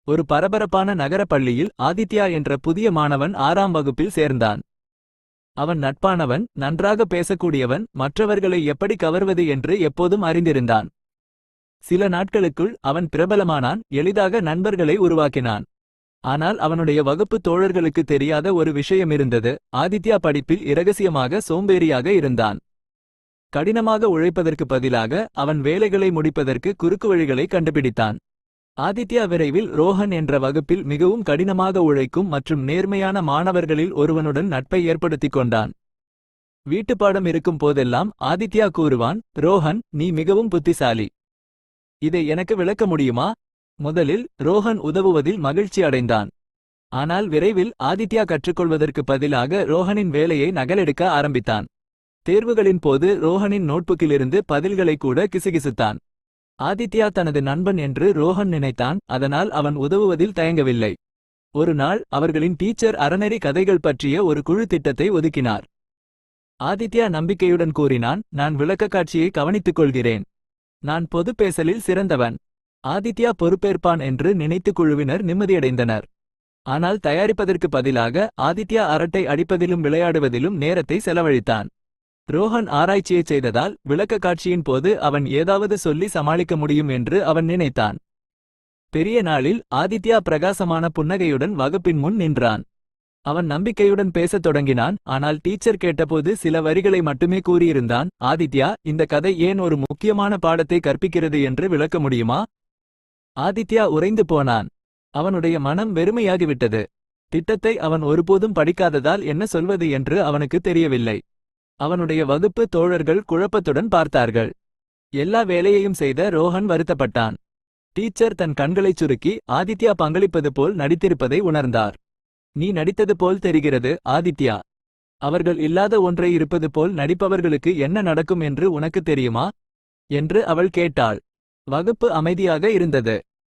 ஒரு பரபரப்பான நகர பள்ளியில் ஆதித்யா என்ற புதிய மாணவன் 6ஆம் வகுப்பில் சேர்ந்தான். அவன் நட்பானவன், நன்றாக பேசக்கூடியவன், மற்றவர்களை எப்படி கவர்வது என்று எப்போதும் அறிந்திருந்தான். சில நாட்களுக்குள் அவன் பிரபலமானான், எளிதாக நண்பர்களை உருவாக்கினான். ஆனால் அவனுடைய வகுப்பு தோழர்களுக்கு தெரியாத ஒரு விஷயமிருந்தது. ஆதித்யா படிப்பில் இரகசியமாக சோம்பேறியாக இருந்தான். கடினமாக உழைப்பதற்கு பதிலாக அவன் வேலைகளை முடிப்பதற்கு குறுக்கு வழிகளை கண்டுபிடித்தான். ஆதித்யா விரைவில் ரோஹன் என்ற வகுப்பில் மிகவும் கடினமாக உழைக்கும் மற்றும் நேர்மையான மாணவர்களில் ஒருவனுடன் நட்பை ஏற்படுத்திக் கொண்டான். வீட்டுப்பாடம் இருக்கும் போதெல்லாம் ஆதித்யா கூறுவான், ரோஹன், நீ மிகவும் புத்திசாலி. இதை எனக்கு விளக்க முடியுமா? முதலில் ரோஹன் உதவுவதில் மகிழ்ச்சி அடைந்தான். ஆனால் விரைவில் ஆதித்யா கற்றுக்கொள்வதற்கு பதிலாக ரோஹனின் வேலையை நகலெடுக்க ஆரம்பித்தான். தேர்வுகளின் போது ரோஹனின் நோட்புக்கிலிருந்து பதில்களை கூட கிசுகிசுத்தான். ஆதித்யா தனது நண்பன் என்று ரோஹன் நினைத்தான், அதனால் அவன் உதவுவதில் தயங்கவில்லை. ஒரு நாள் அவர்களின் டீச்சர் அறநெறி கதைகள் பற்றிய ஒரு குழு திட்டத்தை ஒதுக்கினார். ஆதித்யா நம்பிக்கையுடன் கூறினான், நான் விளக்கக்காட்சியை கவனித்துக் கொள்கிறேன். நான் பொது பேசலில் சிறந்தவன். ஆதித்யா பொறுப்பேற்பான் என்று நினைத்து குழுவினர் நிம்மதியடைந்தனர். ஆனால் தயாரிப்பதற்கு பதிலாக ஆதித்யா அரட்டை அடிப்பதிலும் விளையாடுவதிலும் நேரத்தை செலவழித்தான். ரோஹன் ஆராய்ச்சியைச் செய்ததால் விளக்கக்காட்சியின் போது அவன் ஏதாவது சொல்லி சமாளிக்க முடியும் என்று அவன் நினைத்தான். பெரிய நாளில் ஆதித்யா பிரகாசமான புன்னகையுடன் வகுப்பின் முன் நின்றான். அவன் நம்பிக்கையுடன் பேசத் தொடங்கினான். ஆனால் டீச்சர் கேட்டபோது சில வரிகளை மட்டுமே கூறியிருந்தான். ஆதித்யா, இந்த கதை ஏன் ஒரு முக்கியமான பாடத்தை கற்பிக்கிறது என்று விளக்க முடியுமா? ஆதித்யா உறைந்து போனான். அவனுடைய மனம் வெறுமையாகிவிட்டது. திட்டத்தை அவன் ஒருபோதும் படிக்காததால் என்ன சொல்வது என்று அவனுக்கு தெரியவில்லை. அவனுடைய வகுப்பு தோழர்கள் குழப்பத்துடன் பார்த்தார்கள். எல்லா வேலையையும் செய்த ரோஹன் வருத்தப்பட்டான். டீச்சர் தன் கண்களைச் சுருக்கி ஆதித்யா பங்களிப்பது போல் நடித்திருப்பதை உணர்ந்தார். நீ நடித்தது போல் தெரிகிறது, ஆதித்யா. அவர்கள் இல்லாத ஒன்றை இருப்பது போல் நடிப்பவர்களுக்கு என்ன நடக்கும் என்று உனக்கு தெரியுமா? என்று அவள் கேட்டாள். வகுப்பு அமைதியாக இருந்தது.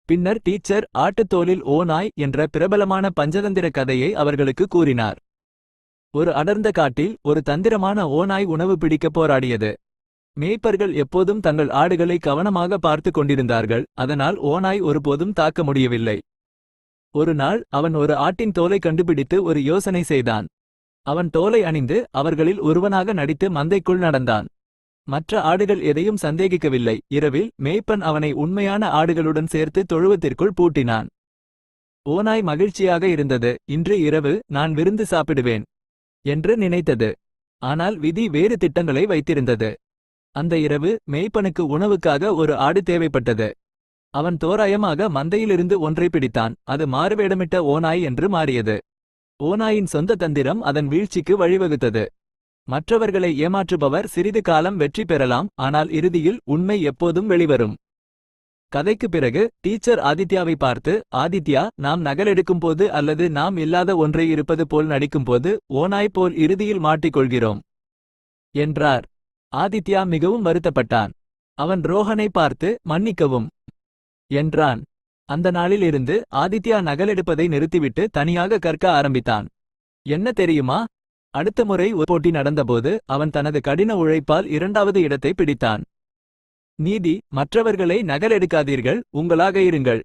பின்னர் டீச்சர் ஆட்டுத்தோலில் ஓநாய் என்ற பிரபலமான பஞ்சதந்திர கதையை அவர்களுக்கு கூறினார். ஒரு அடர்ந்த காட்டில் ஒரு தந்திரமான ஓநாய் உணவு பிடிக்க போராடியது. மேய்ப்பர்கள் எப்போதும் தங்கள் ஆடுகளை கவனமாக பார்த்து கொண்டிருந்தார்கள், அதனால் ஓநாய் ஒருபோதும் தாக்க முடியவில்லை. ஒரு நாள் அவன் ஒரு ஆட்டின் தோலை கண்டுபிடித்து ஒரு யோசனை செய்தான். அவன் தோலை அணிந்து அவர்களில் ஒருவனாக நடித்து மந்தைக்குள் நடந்தான். மற்ற ஆடுகள் எதையும் சந்தேகிக்கவில்லை. இரவில் மேய்ப்பன் அவனை உண்மையான ஆடுகளுடன் சேர்த்து தொழுவத்திற்குள் பூட்டினான். ஓநாய் மகிழ்ச்சியாக இருந்தது. இன்று இரவு நான் விருந்து சாப்பிடுவேன் என்று நினைத்தது. ஆனால் விதி வேறு திட்டங்களை வைத்திருந்தது. அந்த இரவு மேய்ப்பனுக்கு உணவுக்காக ஒரு ஆடு தேவைப்பட்டது. அவன் தோராயமாக மந்தையிலிருந்து ஒன்றை பிடித்தான். அது மாறுவேடமிட்ட ஓநாய் என்று மாறியது. ஓநாயின் சொந்த தந்திரம் அதன் வீழ்ச்சிக்கு வழிவகுத்தது. மற்றவர்களை ஏமாற்றுபவர் சிறிது காலம் வெற்றி பெறலாம், ஆனால் இறுதியில் உண்மை எப்போதும் வெளிவரும். கதைக்கு பிறகு டீச்சர் ஆதித்யாவை பார்த்து, ஆதித்யா, நாம் நகலெடுக்கும்போது அல்லது நாம் இல்லாத ஒன்றை இருப்பது போல் நடிக்கும்போது ஓநாய் போல் இறுதியில் மாட்டிக்கொள்கிறோம் என்றார். ஆதித்யா மிகவும் வருத்தப்பட்டான். அவன் ரோஹனை பார்த்து, மன்னிக்கவும் என்றான். அந்த நாளில் இருந்து ஆதித்யா நகலெடுப்பதை நிறுத்திவிட்டு தனியாக கற்க ஆரம்பித்தான். என்ன தெரியுமா? அடுத்த முறை ஒரு போட்டி நடந்தபோது அவன் தனது கடின உழைப்பால் 2வது இடத்தை பிடித்தான். நீதி, மற்றவர்களை நகலெடுக்காதீர்கள், உங்களாக இருங்கள்.